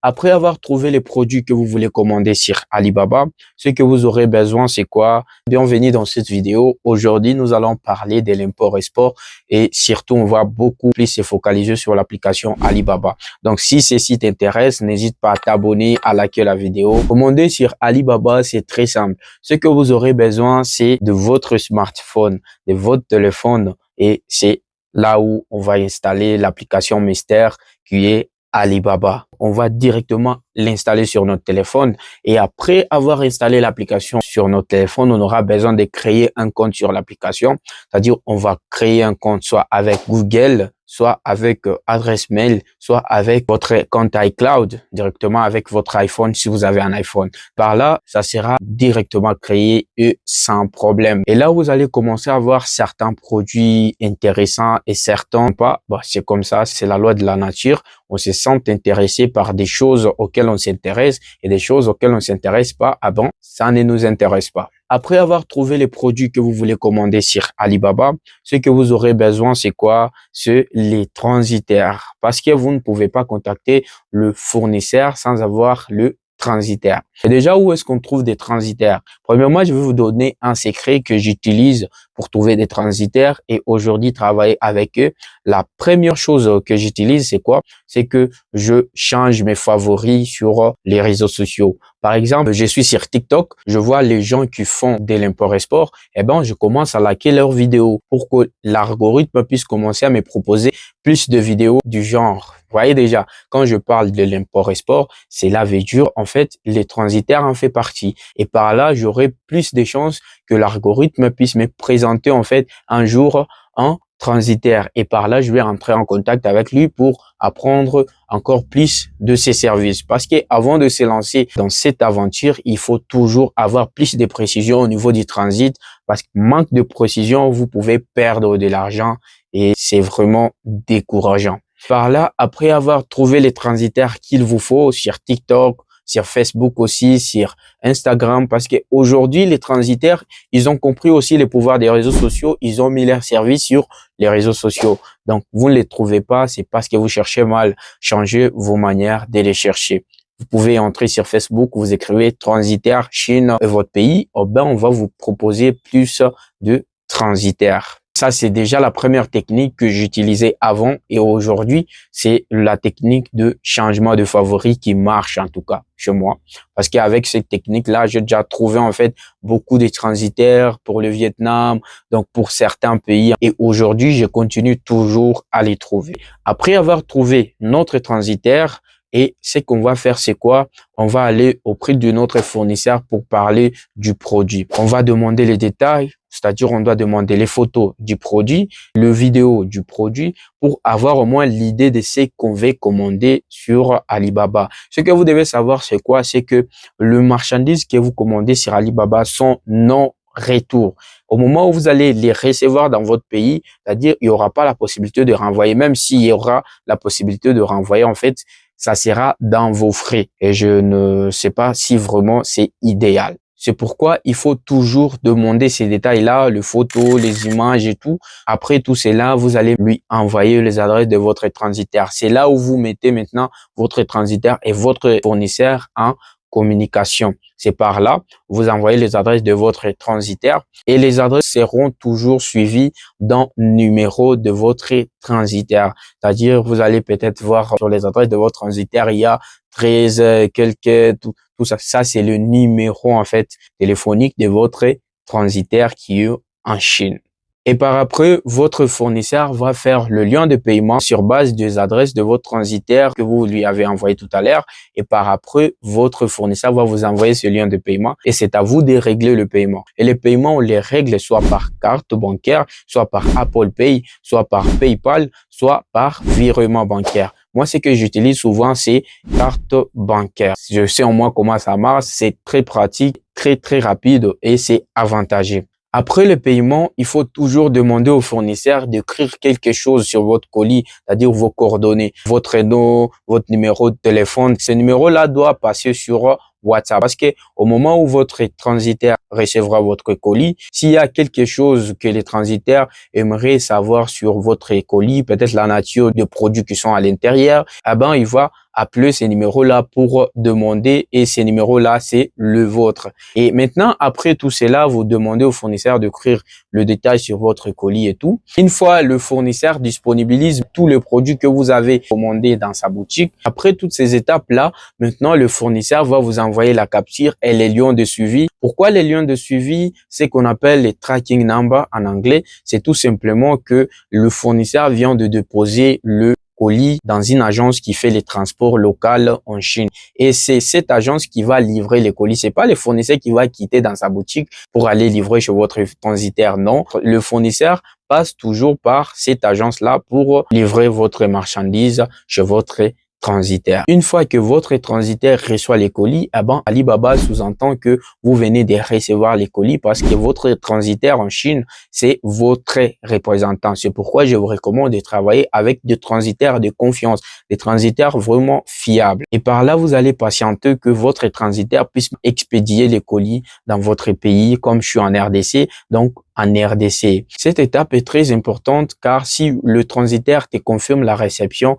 Après avoir trouvé les produits que vous voulez commander sur Alibaba, ce que vous aurez besoin, c'est quoi? Bienvenue dans cette vidéo. Aujourd'hui, nous allons parler de l'import-export et surtout, on va beaucoup plus se focaliser sur l'application Alibaba. Donc, si ceci t'intéresse, n'hésite pas à t'abonner, à liker la vidéo. Commander sur Alibaba, c'est très simple. Ce que vous aurez besoin, c'est de votre smartphone, de votre téléphone et c'est là où on va installer l'application mystère qui est Alibaba. On va directement l'installer sur notre téléphone et après avoir installé l'application sur notre téléphone, on aura besoin de créer un compte sur l'application. C'est-à-dire, on va créer un compte soit avec Google, soit avec adresse mail, soit avec votre compte iCloud, directement avec votre iPhone si vous avez un iPhone. Par là, ça sera directement créé et sans problème. Et là, vous allez commencer à voir certains produits intéressants et certains pas. Bah, c'est comme ça, c'est la loi de la nature. On se sent intéressé par des choses auxquelles on s'intéresse et des choses auxquelles on ne s'intéresse pas. Ah bon, ça ne nous intéresse pas. Après avoir trouvé les produits que vous voulez commander sur Alibaba, ce que vous aurez besoin, c'est quoi? C'est les transitaires. Parce que vous ne pouvez pas contacter le fournisseur sans avoir le transitaire. Et déjà, où est-ce qu'on trouve des transitaires? Premièrement, je vais vous donner un secret que j'utilise pour trouver des transitaires et aujourd'hui travailler avec eux. La première chose que j'utilise, c'est quoi? C'est que je change mes favoris sur les réseaux sociaux. Par exemple, je suis sur TikTok, je vois les gens qui font de l'import-export, eh ben, je commence à liker leurs vidéos pour que l'algorithme puisse commencer à me proposer plus de vidéos du genre. Vous voyez déjà, quand je parle de l'import-export, c'est la verdure. En fait, les transitaires en fait partie. Et par là, j'aurai plus de chances que l'algorithme puisse me présenter en fait un jour un transitaire. Et par là, je vais rentrer en contact avec lui pour apprendre encore plus de ses services. Parce que avant de se lancer dans cette aventure, il faut toujours avoir plus de précision au niveau du transit. Parce que manque de précision, vous pouvez perdre de l'argent et c'est vraiment décourageant. Par là, après avoir trouvé les transitaires qu'il vous faut sur TikTok, sur Facebook aussi, sur Instagram, parce qu'aujourd'hui, les transitaires, ils ont compris aussi les pouvoirs des réseaux sociaux, ils ont mis leurs services sur les réseaux sociaux. Donc, vous ne les trouvez pas, c'est parce que vous cherchez mal. Changez vos manières de les chercher. Vous pouvez entrer sur Facebook, vous écrivez transitaire Chine et votre pays, oh ben, on va vous proposer plus de transitaires. Ça, c'est déjà la première technique que j'utilisais avant et aujourd'hui, c'est la technique de changement de favoris qui marche en tout cas chez moi. Parce qu'avec cette technique-là, j'ai déjà trouvé en fait beaucoup de transitaires pour le Vietnam, donc pour certains pays. Et aujourd'hui, je continue toujours à les trouver. Après avoir trouvé notre transitaire, et ce qu'on va faire, c'est quoi? On va aller auprès de notre fournisseur pour parler du produit. On va demander les détails, c'est-à-dire on doit demander les photos du produit, le vidéo du produit pour avoir au moins l'idée de ce qu'on veut commander sur Alibaba. Ce que vous devez savoir, c'est quoi? C'est que le marchandise que vous commandez sur Alibaba sont non retour. Au moment où vous allez les recevoir dans votre pays, c'est-à-dire il n'y aura pas la possibilité de renvoyer, même s'il y aura la possibilité de renvoyer, en fait, ça sera dans vos frais. Et je ne sais pas si vraiment c'est idéal. C'est pourquoi il faut toujours demander ces détails-là, les photos, les images et tout. Après tout cela, vous allez lui envoyer les adresses de votre transitaire. C'est là où vous mettez maintenant votre transitaire et votre fournisseur en communication. C'est par là, vous envoyez les adresses de votre transitaire et les adresses seront toujours suivies dans le numéro de votre transitaire. C'est-à-dire, vous allez peut-être voir sur les adresses de votre transitaire, il y a 13 quelques, tout ça. Ça, c'est le numéro, en fait, téléphonique de votre transitaire qui est en Chine. Et par après, votre fournisseur va faire le lien de paiement sur base des adresses de votre transitaire que vous lui avez envoyé tout à l'heure. Et par après, votre fournisseur va vous envoyer ce lien de paiement et c'est à vous de régler le paiement. Et les paiements, on les règle soit par carte bancaire, soit par Apple Pay, soit par PayPal, soit par virement bancaire. Moi, ce que j'utilise souvent, c'est carte bancaire. Je sais au moins comment ça marche. C'est très pratique, très rapide et c'est avantageux. Après le paiement, il faut toujours demander au fournisseur d'écrire quelque chose sur votre colis, c'est-à-dire vos coordonnées, votre nom, votre numéro de téléphone. Ce numéro-là doit passer sur WhatsApp parce que au moment où votre transitaire recevra votre colis, s'il y a quelque chose que les transitaires aimeraient savoir sur votre colis, peut-être la nature des produits qui sont à l'intérieur, eh ben, il va appeler ces numéros-là pour demander et ces numéros-là, c'est le vôtre. Et maintenant, après tout cela, vous demandez au fournisseur d'écrire le détail sur votre colis et tout. Une fois le fournisseur disponibilise tous les produits que vous avez commandés dans sa boutique, après toutes ces étapes-là, maintenant le fournisseur va vous envoyer la capture et les liens de suivi. Pourquoi les liens de suivi? C'est qu'on appelle les tracking numbers en anglais. C'est tout simplement que le fournisseur vient de déposer le colis dans une agence qui fait les transports locaux en Chine. Et c'est cette agence qui va livrer les colis. C'est pas le fournisseur qui va quitter dans sa boutique pour aller livrer chez votre transitaire. Non, le fournisseur passe toujours par cette agence-là pour livrer votre marchandise chez votre transitaire. Une fois que votre transitaire reçoit les colis, Alibaba sous-entend que vous venez de recevoir les colis parce que votre transitaire en Chine, c'est votre représentant. C'est pourquoi je vous recommande de travailler avec des transitaires de confiance, des transitaires vraiment fiables. Et par là, vous allez patienter que votre transitaire puisse expédier les colis dans votre pays, comme je suis en RDC, donc en RDC. Cette étape est très importante car si le transitaire te confirme la réception,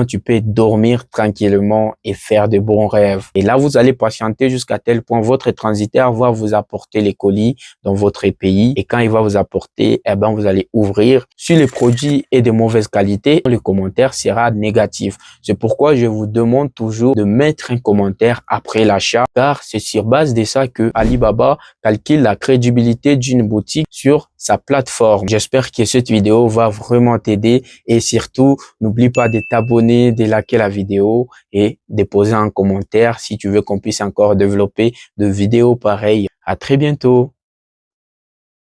tu peux dormir tranquillement et faire de bons rêves. Et là, vous allez patienter jusqu'à tel point votre transitaire va vous apporter les colis dans votre pays. Et quand il va vous apporter, vous allez ouvrir. Si le produit est de mauvaise qualité, le commentaire sera négatif. C'est pourquoi je vous demande toujours de mettre un commentaire après l'achat car c'est sur base de ça que Alibaba calcule la crédibilité d'une boutique sur sa plateforme. J'espère que cette vidéo va vraiment t'aider et surtout, n'oublie pas de t'abonner, de liker la vidéo et de poser un commentaire si tu veux qu'on puisse encore développer de vidéos pareilles. À très bientôt.